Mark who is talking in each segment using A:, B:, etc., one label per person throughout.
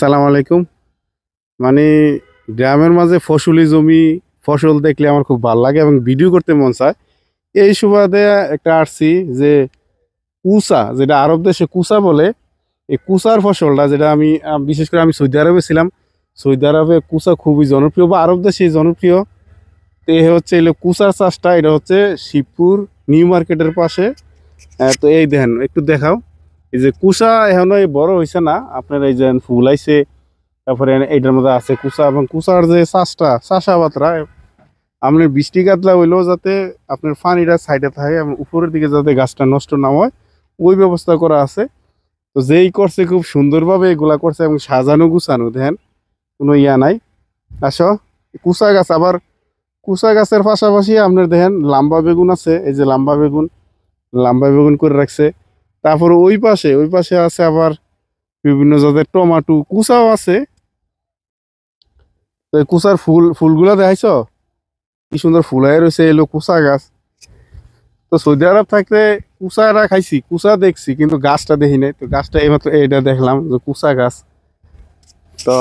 A: আসসালামু আলাইকুম। মানে গ্রামের মাঝে ফসলি জমি, ফসল দেখলে আমার খুব ভালো লাগে এবং ভিডিও করতে মন চায়। এই সুবাদে একটা আসছি যে কুসা, যেটা আরব দেশে কুসা বলে, এই কুসার ফসলটা যেটা আমি বিশেষ করে আমি সৌদি আরবে ছিলাম। সৌদি আরবে কুসা খুবই জনপ্রিয়, বা আরব দেশে জনপ্রিয়। তো এ হচ্ছে এলো কুসার চাষটা, এটা হচ্ছে শিবপুর নিউ মার্কেটের পাশে। তো এই দেখেন, একটু দেখাও। এই যে কুসা এখনো বড় হয়েছে না, আপনার এই যে ফুল আইছে। তারপরে এইটার মধ্যে আছে কুচা, এবং কুচার যে চাষাবাদরা আপনার বৃষ্টি কাতলা হইলেও যাতে আপনার পানিটা সাইডে থাকে এবং উপরের দিকে যাতে গাছটা নষ্ট না হয়, ওই ব্যবস্থা করা আছে। তো যেই করছে খুব সুন্দরভাবে এগুলা করছে এবং সাজানো গুছানো, দেখেন কোনো ইয়া নাই। আসো, কুচা গাছ, আবার কুচা গাছের পাশাপাশি আপনার দেখেন লাম্বা বেগুন আছে। এই যে লাম্বা বেগুন করে রাখছে। তারপরে ওই পাশে আছে আবার বিভিন্ন জাতের টমাটো, কুচাও আছে। তো এই কুচার ফুলগুলা দেখাইছ, কি সুন্দর ফুলাই রয়েছে, এলো কুচা গাছ। তো সৌদি আরব থাকতে কুচারা খাইছি, কুচা দেখছি, কিন্তু গাছটা দেখি নাই। তো গাছটা এইমাত্র এইটা দেখলাম যে কুচা গাছ। তো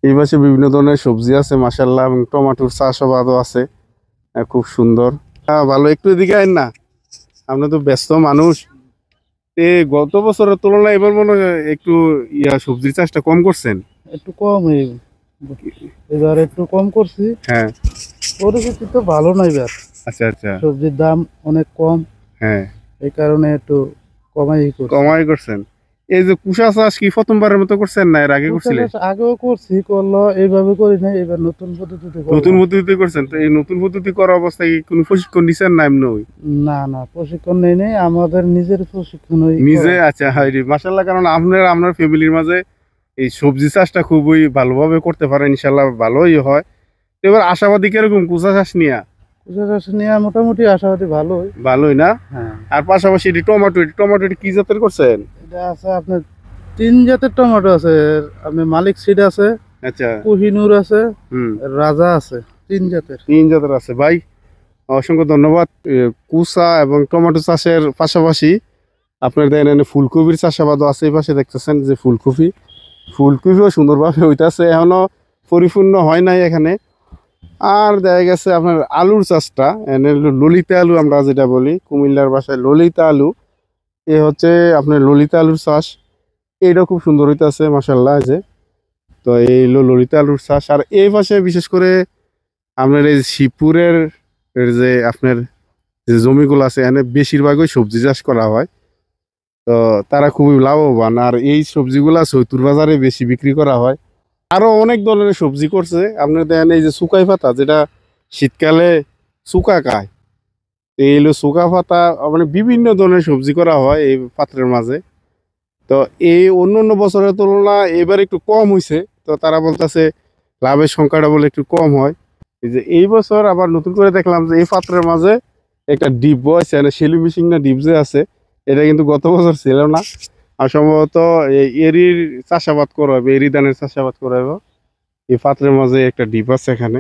A: এই পাশে বিভিন্ন ধরনের সবজি আছে মাশাআল্লাহ, এবং টমেটোর চাষাবাদও আছে। খুব সুন্দর। ভালো, একটু এদিকে আইন না, আপনি তো ব্যস্ত মানুষ। গত বছরের তুলনায় এবার মনে হয় একটু সবজির চাষটা কম করছেন।
B: একটু কম এবার একটু কম করছি।
A: হ্যাঁ,
B: পরিস্থিতি তো ভালো না এবার।
A: আচ্ছা আচ্ছা।
B: সবজির দাম অনেক কম,
A: হ্যাঁ,
B: এই কারণে একটু করছি।
A: কমাই করছেন। এই যে কুশা চাষ কি প্রথমবারের মতো করছেন না এর আগে করছিলেন?
B: আগেও করছি, করলো এইভাবে করি নাই, এবার নতুন পদ্ধতিতে
A: নতুন পদ্ধতিতে করছেন। তো এই নতুন পদ্ধতি করা অবস্থায় কি কোনো প্রশিক্ষণ নিছেন না এমনি?
B: না না, প্রশিক্ষণ নেই, আমাদের নিজের প্রশিক্ষণ
A: নিজে? আচ্ছা, হাই রে মাশাআল্লাহ। কারণ আপনার ফ্যামিলির মাঝে এই সবজি চাষটা খুবই ভালোভাবে করতে পারেন, ইনশাআল্লাহ ভালোই হয়। তো এবার আশাবাদী কিরকম কুচা চাষ নিয়ে?
B: কুচা চাষ নিয়ে মোটামুটি আশাবাদী
A: ভালোই না?
B: হ্যাঁ।
A: আর পাশাপাশি টমেটো কি জাতের করছেন?
B: এটা আছে আপনার 3 জাতের টমেটো আছে। আপনার মালিক সিড আছে,
A: আচ্ছা,
B: কোহিনুর আছে, রাজা আছে।
A: 3 জাতের আছে ভাই। অসংখ্য ধন্যবাদ। কুচা এবং টমেটো চাষের পাশাপাশি আপনার দেখেন ফুলকপির চাষাবাদও আছে। এই পাশে দেখতেছেন যে ফুলকপিও সুন্দরভাবে হইতাছে, এখনো পরিপূর্ণ হয় নাই এখানে। আর দেখা গেছে আপনার আলুর চাষটা, এনে ললিতা আলু আমরা যেটা বলি কুমিল্লার ভাষায় ললিতা আলু, এ হচ্ছে আপনার ললিতা আলুর চাষ। এইটা খুব সুন্দর হইতাছে মাশাআল্লাহ। যে তো এই ললিতা আলুর চাষ। আর এই পাশে বিশেষ করে আপনার এই শিবপুরের যে আপনার যে জমিগুলো আছে, এখানে বেশিরভাগই সবজি চাষ করা হয়। তো তারা খুবই লাভবান, আর এই সবজিগুলা চৈতুর বাজারে বেশি বিক্রি করা হয়। আরো অনেক ধরনের সবজি করছে। আপনার দেখেন এই যে শুকাই পাতা, যেটা শীতকালে শুকা খায়, এই হলো শুকা পাতা। মানে বিভিন্ন ধরনের সবজি করা হয় এই পাত্রের মাঝে। তো এই অন্য বছরের তুলনায় এবার একটু কম হয়েছে। তো তারা বলতেছে লাভের সংখ্যাটা বলে একটু কম হয়। এই যে এই বছর আবার নতুন করে দেখলাম যে এই পাত্রের মাঝে একটা ডিপ আছে, মানে সেলু মেশিন না ডিপ যে আছে, এটা কিন্তু গত বছর ছিল না। আর সম্ভবত এরির চাষাবাদ করা হবে, এরি ধানের চাষাবাদ করা হবে। এই পাত্রের মাঝে একটা ডিপ আছে এখানে।